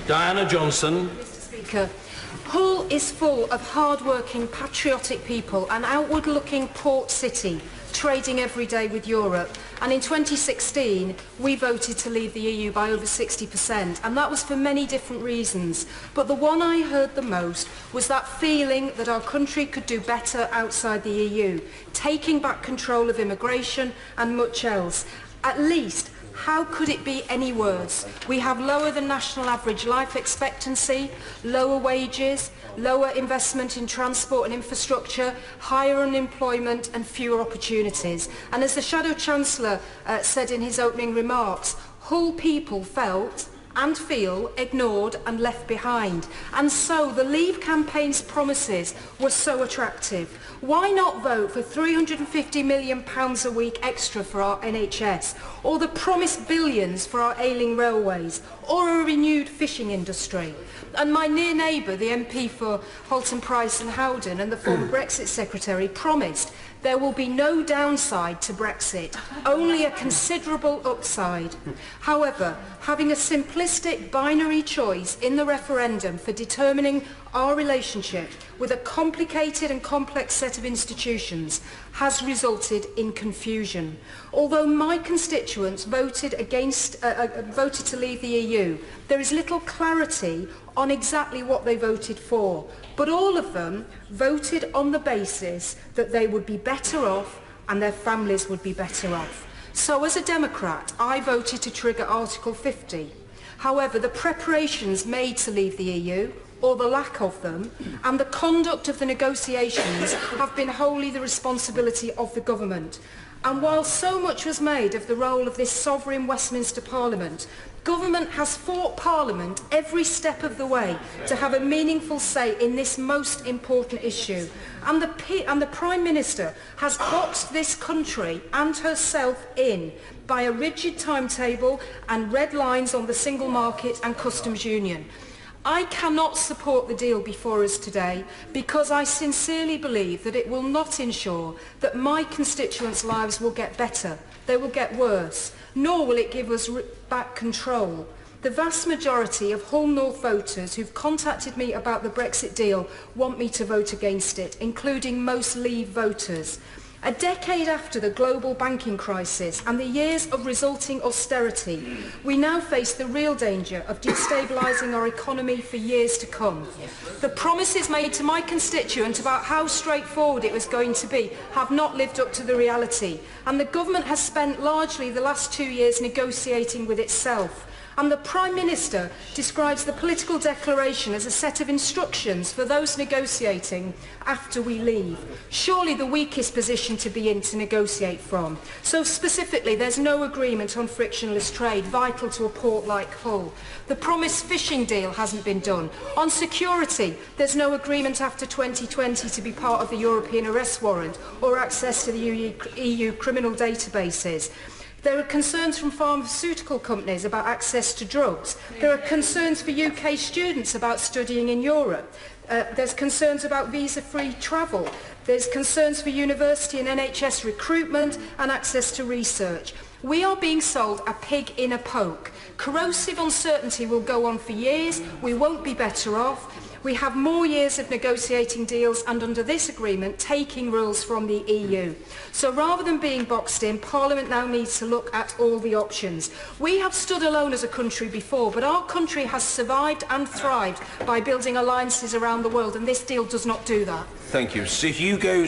Diana Johnson. Mr. Speaker, Hull is full of hard-working, patriotic people, an outward-looking port city, trading every day with Europe. And in 2016, we voted to leave the EU by over 60%, and that was for many different reasons. But the one I heard the most was that feeling that our country could do better outside the EU, taking back control of immigration and much else. At least, how could it be any worse? We have lower than national average life expectancy, lower wages, lower investment in transport and infrastructure, higher unemployment and fewer opportunities. And as the Shadow Chancellor said in his opening remarks, Hull people felt and feel ignored and left behind. And so the Leave campaign's promises were so attractive. Why not vote for £350 million a week extra for our NHS, or the promised billions for our ailing railways, or a renewed fishing industry? And my near neighbour, the MP for Halton Price and Howden and the former Brexit Secretary, promised there will be no downside to Brexit, only a considerable upside. However, having a simplistic binary choice in the referendum for determining our relationship with a complicated and complex set of institutions has resulted in confusion. Although my constituents voted to leave the EU, there is little clarity on exactly what they voted for, but all of them voted on the basis that they would be better off and their families would be better off. So as a Democrat, I voted to trigger Article 50. However, the preparations made to leave the EU, or the lack of them, and the conduct of the negotiations have been wholly the responsibility of the government. And while so much was made of the role of this sovereign Westminster Parliament, government has fought Parliament every step of the way to have a meaningful say in this most important issue. And the Prime Minister has boxed this country and herself in by a rigid timetable and red lines on the single market and customs union. I cannot support the deal before us today because I sincerely believe that it will not ensure that my constituents' lives will get better. They will get worse, nor will it give us back control. The vast majority of Hull North voters who've contacted me about the Brexit deal want me to vote against it, including most Leave voters. A decade after the global banking crisis and the years of resulting austerity, we now face the real danger of destabilising our economy for years to come. The promises made to my constituent about how straightforward it was going to be have not lived up to the reality, and the government has spent largely the last 2 years negotiating with itself. And the Prime Minister describes the political declaration as a set of instructions for those negotiating after we leave. Surely the weakest position to be in to negotiate from. So specifically, there's no agreement on frictionless trade, vital to a port like Hull. The promised fishing deal hasn't been done. On security, there's no agreement after 2020 to be part of the European arrest warrant or access to the EU criminal databases. There are concerns from pharmaceutical companies about access to drugs. There are concerns for UK students about studying in Europe. There's concerns about visa-free travel. There's concerns for university and NHS recruitment and access to research. We are being sold a pig in a poke. Corrosive uncertainty will go on for years. We won't be better off. We have more years of negotiating deals and, under this agreement, taking rules from the EU. So rather than being boxed in, Parliament now needs to look at all the options. We have stood alone as a country before, but our country has survived and thrived by building alliances around the world, and this deal does not do that. Thank you. Sir Hugo.